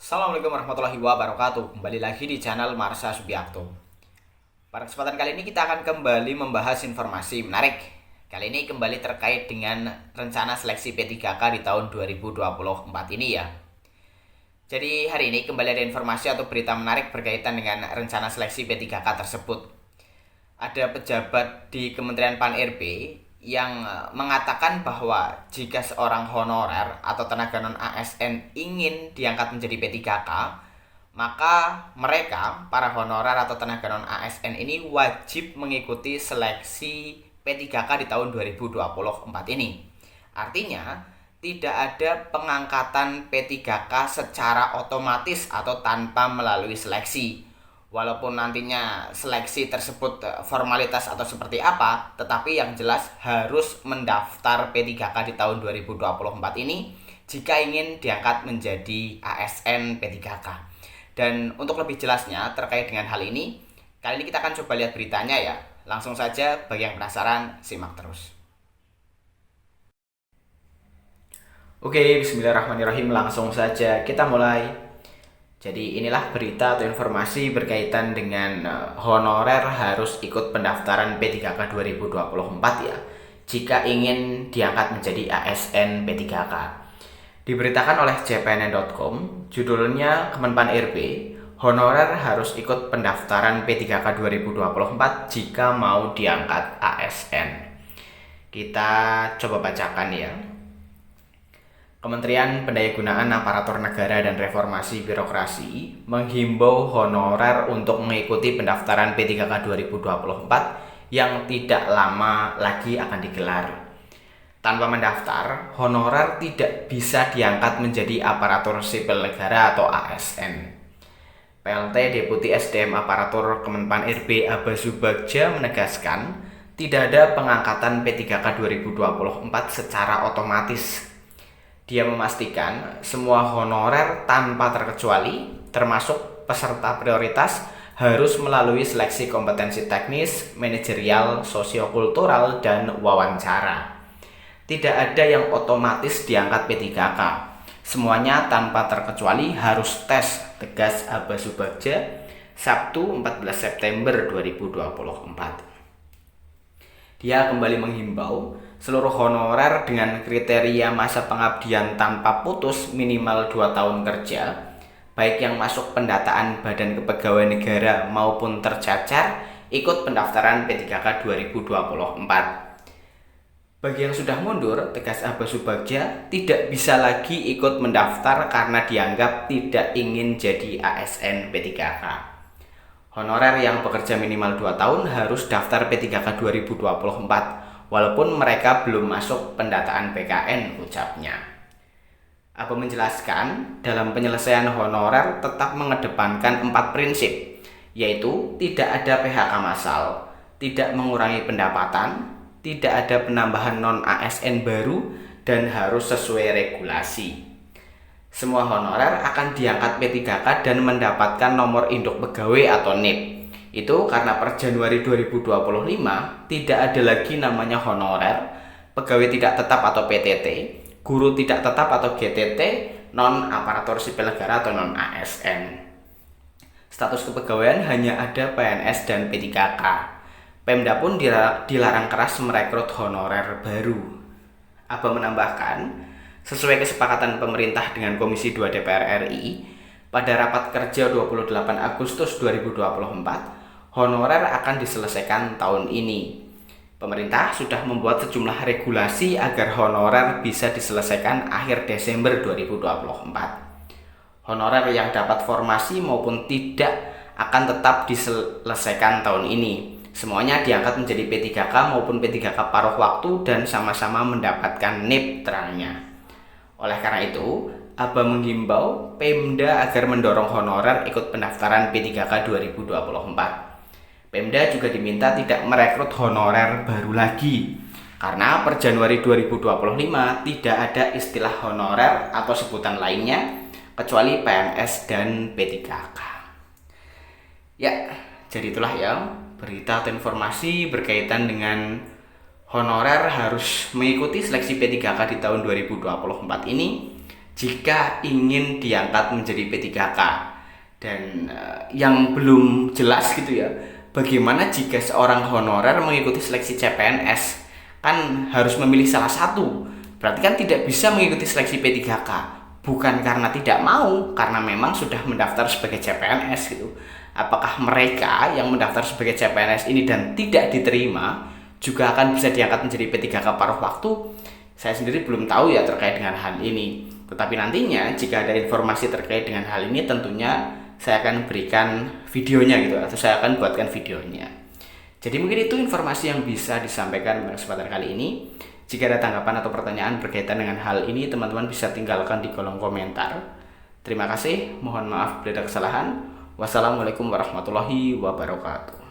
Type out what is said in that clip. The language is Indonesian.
Assalamualaikum warahmatullahi wabarakatuh. Kembali lagi di channel Marsha Subiakto. Pada kesempatan kali ini kita akan kembali membahas informasi menarik. Kali ini kembali terkait dengan rencana seleksi P3K di tahun 2024 ini ya. Jadi hari ini kembali ada informasi atau berita menarik berkaitan dengan rencana seleksi P3K tersebut. Ada pejabat di Kementerian Pan-RB yang mengatakan bahwa jika seorang honorer atau tenaga non-ASN ingin diangkat menjadi P3K, maka mereka, para honorer atau tenaga non-ASN ini wajib mengikuti seleksi P3K di tahun 2024 ini. Artinya, tidak ada pengangkatan P3K secara otomatis atau tanpa melalui seleksi. Walaupun nantinya seleksi tersebut formalitas atau seperti apa, tetapi yang jelas harus mendaftar P3K di tahun 2024 ini jika ingin diangkat menjadi ASN P3K. Dan untuk lebih jelasnya terkait dengan hal ini, kali ini kita akan coba lihat beritanya ya. Langsung saja, bagi yang penasaran, simak terus. Oke, bismillahirrahmanirrahim, langsung saja kita mulai. Jadi inilah berita atau informasi berkaitan dengan honorer harus ikut pendaftaran P3K 2024 ya, jika ingin diangkat menjadi ASN P3K. Diberitakan oleh cpnn.com, judulnya Kemenpan RB, honorer harus ikut pendaftaran P3K 2024 jika mau diangkat ASN. Kita coba bacakan ya. Kementerian Pendayagunaan Aparatur Negara dan Reformasi Birokrasi menghimbau honorer untuk mengikuti pendaftaran P3K 2024 yang tidak lama lagi akan digelar. Tanpa mendaftar, honorer tidak bisa diangkat menjadi aparatur sipil negara atau ASN. PLT Deputi SDM Aparatur Kemenpan RB Abasu Bagja menegaskan, tidak ada pengangkatan P3K 2024 secara otomatis. Dia memastikan semua honorer tanpa terkecuali, termasuk peserta prioritas, harus melalui seleksi kompetensi teknis, manajerial, sosiokultural, dan wawancara. Tidak ada yang otomatis diangkat P3K. Semuanya tanpa terkecuali harus tes, tegas Abasu Bagja, Sabtu 14 September 2024. Dia kembali menghimbau seluruh honorer dengan kriteria masa pengabdian tanpa putus minimal 2 tahun kerja, baik yang masuk pendataan Badan Kepegawaian Negara maupun tercacar, ikut pendaftaran P3K 2024. Bagi yang sudah mundur, tegas Abasu Bagja, tidak bisa lagi ikut mendaftar karena dianggap tidak ingin jadi ASN P3K. Honorer yang bekerja minimal 2 tahun harus daftar P3K 2024, walaupun mereka belum masuk pendataan PKN, ucapnya. Abo menjelaskan, dalam penyelesaian honorer tetap mengedepankan 4 prinsip, yaitu tidak ada PHK massal, tidak mengurangi pendapatan, tidak ada penambahan non-ASN baru, dan harus sesuai regulasi. Semua honorer akan diangkat P3K dan mendapatkan nomor induk pegawai atau NIP. Itu karena per Januari 2025 tidak ada lagi namanya honorer, pegawai tidak tetap atau PTT, guru tidak tetap atau GTT, non-aparatur sipil negara atau non-ASN. Status kepegawaian hanya ada PNS dan P3K. Pemda pun dilarang keras merekrut honorer baru. Aba menambahkan, sesuai kesepakatan pemerintah dengan Komisi 2 DPR RI, pada rapat kerja 28 Agustus 2024, honorer akan diselesaikan tahun ini. Pemerintah sudah membuat sejumlah regulasi agar honorer bisa diselesaikan akhir Desember 2024. Honorer yang dapat formasi maupun tidak akan tetap diselesaikan tahun ini. Semuanya diangkat menjadi P3K maupun P3K paruh waktu dan sama-sama mendapatkan NIP terangnya. Oleh karena itu, Aba menghimbau Pemda agar mendorong honorer ikut pendaftaran P3K 2024. Pemda juga diminta tidak merekrut honorer baru lagi, karena per Januari 2025 tidak ada istilah honorer atau sebutan lainnya kecuali PNS dan P3K. Ya, jadi itulah ya berita atau informasi berkaitan dengan honorer harus mengikuti seleksi P3K di tahun 2024 ini jika ingin diangkat menjadi P3K. Dan yang belum jelas gitu ya, bagaimana jika seorang honorer mengikuti seleksi CPNS? Kan harus memilih salah satu, berarti kan tidak bisa mengikuti seleksi P3K. Bukan karena tidak mau, karena memang sudah mendaftar sebagai CPNS gitu. Apakah mereka yang mendaftar sebagai CPNS ini dan tidak diterima juga akan bisa diangkat menjadi P3K paruh waktu? Saya sendiri belum tahu ya terkait dengan hal ini. Tetapi nantinya jika ada informasi terkait dengan hal ini, tentunya saya akan berikan videonya gitu, atau saya akan buatkan videonya. Jadi mungkin itu informasi yang bisa disampaikan pada kesempatan kali ini. Jika ada tanggapan atau pertanyaan berkaitan dengan hal ini, teman-teman bisa tinggalkan di kolom komentar. Terima kasih, mohon maaf bila ada kesalahan. Wassalamualaikum warahmatullahi wabarakatuh.